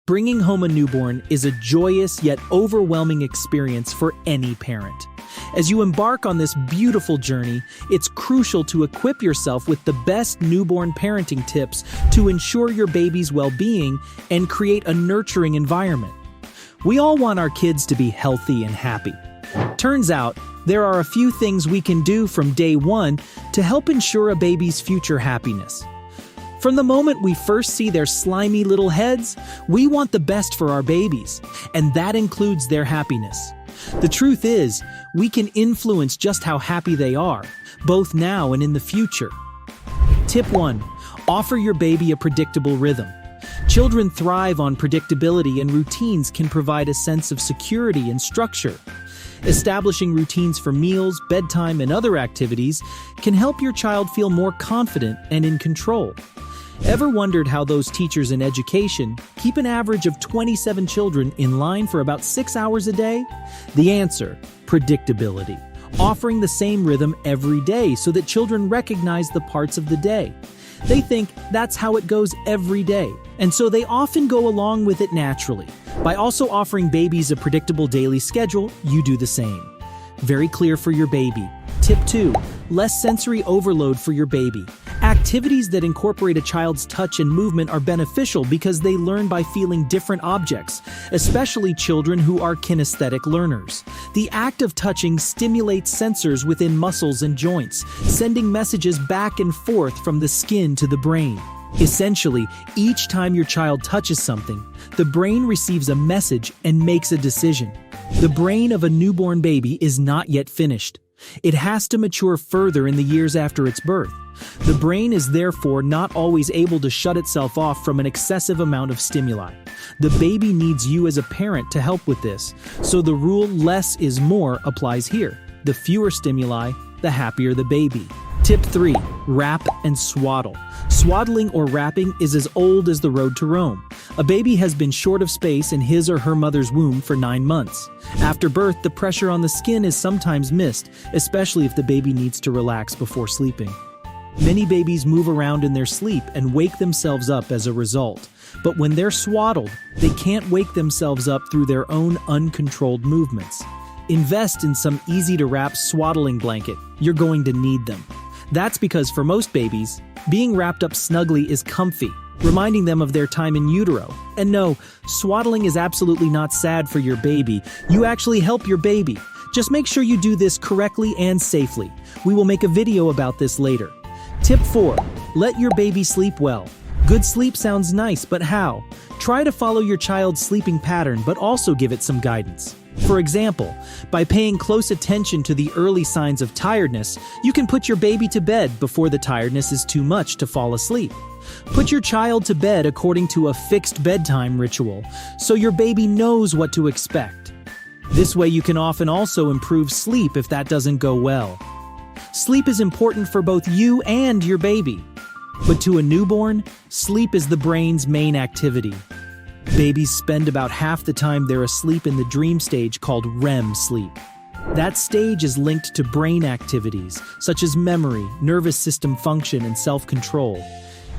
Bringing home a newborn is a joyous yet overwhelming experience for any parent. As you embark on this beautiful journey, it's crucial to equip yourself with the best newborn parenting tips to ensure your baby's well-being and create a nurturing environment. We all want our kids to be healthy and happy. Turns out, there are a few things we can do from day one to help ensure a baby's future happiness. From the moment we first see their slimy little heads, we want the best for our babies, and that includes their happiness. The truth is, we can influence just how happy they are, both now and in the future. Tip 1. Offer your baby a predictable rhythm. Children thrive on predictability, and routines can provide a sense of security and structure. Establishing routines for meals, bedtime, and other activities can help your child feel more confident and in control. Ever wondered how those teachers in education keep an average of 27 children in line for about 6 hours a day? The answer: predictability. Offering the same rhythm every day so that children recognize the parts of the day. They think that's how it goes every day, and so they often go along with it naturally. By also offering babies a predictable daily schedule, you do the same. Very clear for your baby. Tip 2. Less sensory overload for your baby. Activities that incorporate a child's touch and movement are beneficial because they learn by feeling different objects, especially children who are kinesthetic learners. The act of touching stimulates sensors within muscles and joints, sending messages back and forth from the skin to the brain. Essentially, each time your child touches something, the brain receives a message and makes a decision. The brain of a newborn baby is not yet finished. It has to mature further in the years after its birth. The brain is therefore not always able to shut itself off from an excessive amount of stimuli. The baby needs you as a parent to help with this, so the rule "less is more" applies here. The fewer stimuli, the happier the baby. Tip 3. Wrap and swaddle. Swaddling or wrapping is as old as the road to Rome. A baby has been short of space in his or her mother's womb for 9 months. After birth, the pressure on the skin is sometimes missed, especially if the baby needs to relax before sleeping. Many babies move around in their sleep and wake themselves up as a result. But when they're swaddled, they can't wake themselves up through their own uncontrolled movements. Invest in some easy-to-wrap swaddling blanket. You're going to need them. That's because for most babies, being wrapped up snugly is comfy, reminding them of their time in utero. And no, swaddling is absolutely not sad for your baby. You actually help your baby. Just make sure you do this correctly and safely. We will make a video about this later. Tip 4. Let your baby sleep well. Good sleep sounds nice, but how? Try to follow your child's sleeping pattern, but also give it some guidance. For example, by paying close attention to the early signs of tiredness, you can put your baby to bed before the tiredness is too much to fall asleep. Put your child to bed according to a fixed bedtime ritual, so your baby knows what to expect. This way you can often also improve sleep if that doesn't go well. Sleep is important for both you and your baby. But to a newborn, sleep is the brain's main activity. Babies spend about half the time they're asleep in the dream stage called REM sleep. That stage is linked to brain activities such as memory, nervous system function, and self-control.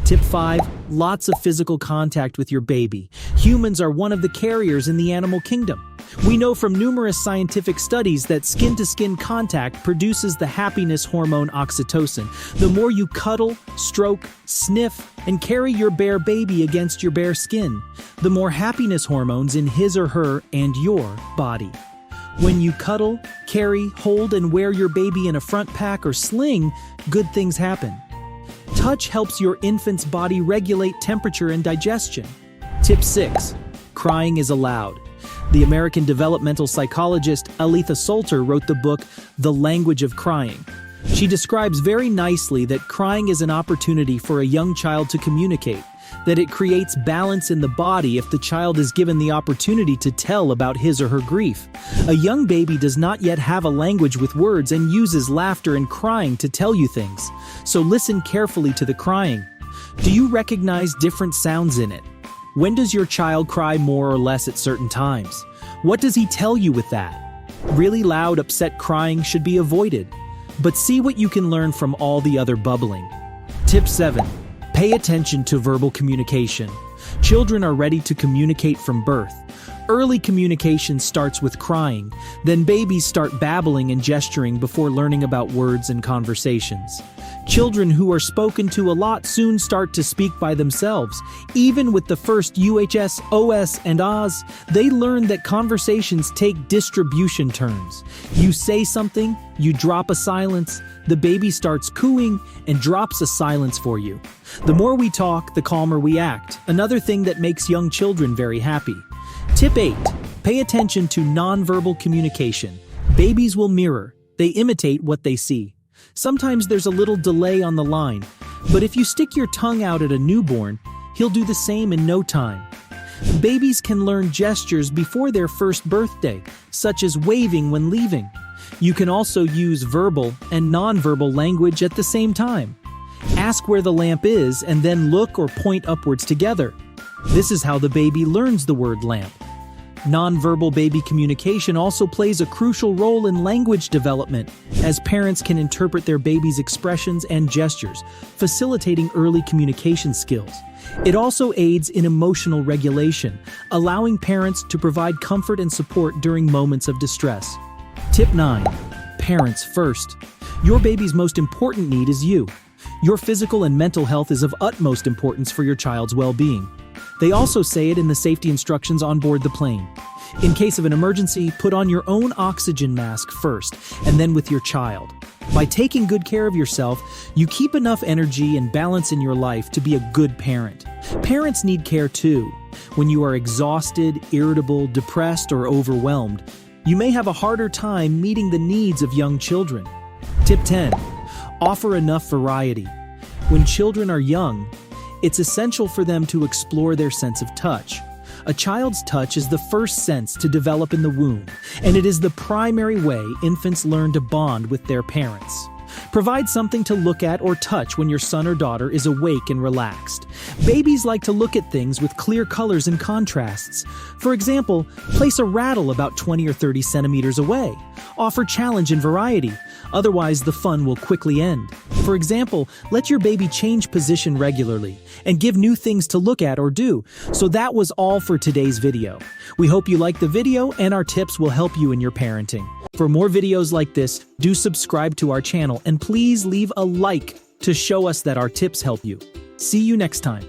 Tip 5. Lots of physical contact with your baby. Humans are one of the carriers in the animal kingdom. We know from numerous scientific studies that skin-to-skin contact produces the happiness hormone oxytocin. The more you cuddle, stroke, sniff, and carry your bare baby against your bare skin, the more happiness hormones in his or her and your body. When you cuddle, carry, hold, and wear your baby in a front pack or sling, good things happen. Touch helps your infant's body regulate temperature and digestion. Tip 6. Crying is allowed. The American developmental psychologist Aletha Solter wrote the book The Language of Crying. She describes very nicely that crying is an opportunity for a young child to communicate, that it creates balance in the body if the child is given the opportunity to tell about his or her grief. A young baby does not yet have a language with words and uses laughter and crying to tell you things. So listen carefully to the crying. Do you recognize different sounds in it? When does your child cry more or less at certain times? What does he tell you with that? Really loud, upset crying should be avoided. But see what you can learn from all the other bubbling. Tip 7. Pay attention to verbal communication. Children are ready to communicate from birth. Early communication starts with crying, then babies start babbling and gesturing before learning about words and conversations. Children who are spoken to a lot soon start to speak by themselves. Even with the first UHS, OS, and Ahs, they learn that conversations take distribution turns. You say something, you drop a silence, the baby starts cooing and drops a silence for you. The more we talk, the calmer we act. Another thing that makes young children very happy. Tip 8. Pay attention to nonverbal communication. Babies will mirror. They imitate what they see. Sometimes there's a little delay on the line, but if you stick your tongue out at a newborn, he'll do the same in no time. Babies can learn gestures before their first birthday, such as waving when leaving. You can also use verbal and nonverbal language at the same time. Ask where the lamp is and then look or point upwards together. This is how the baby learns the word lamp. Nonverbal baby communication also plays a crucial role in language development, as parents can interpret their baby's expressions and gestures, facilitating early communication skills. It also aids in emotional regulation, allowing parents to provide comfort and support during moments of distress. Tip 9. Parents first. Your baby's most important need is you. Your physical and mental health is of utmost importance for your child's well-being. They also say it in the safety instructions on board the plane. In case of an emergency, put on your own oxygen mask first, and then with your child. By taking good care of yourself, you keep enough energy and balance in your life to be a good parent. Parents need care too. When you are exhausted, irritable, depressed, or overwhelmed, you may have a harder time meeting the needs of young children. Tip 10. Offer enough variety. When children are young, it's essential for them to explore their sense of touch. A child's touch is the first sense to develop in the womb, and it is the primary way infants learn to bond with their parents. Provide something to look at or touch when your son or daughter is awake and relaxed. Babies like to look at things with clear colors and contrasts. For example, place a rattle about 20 or 30 centimeters away. Offer challenge and variety. Otherwise, the fun will quickly end. For example, let your baby change position regularly and give new things to look at or do. So that was all for today's video. We hope you liked the video and our tips will help you in your parenting. For more videos like this, do subscribe to our channel and please leave a like to show us that our tips help you. See you next time.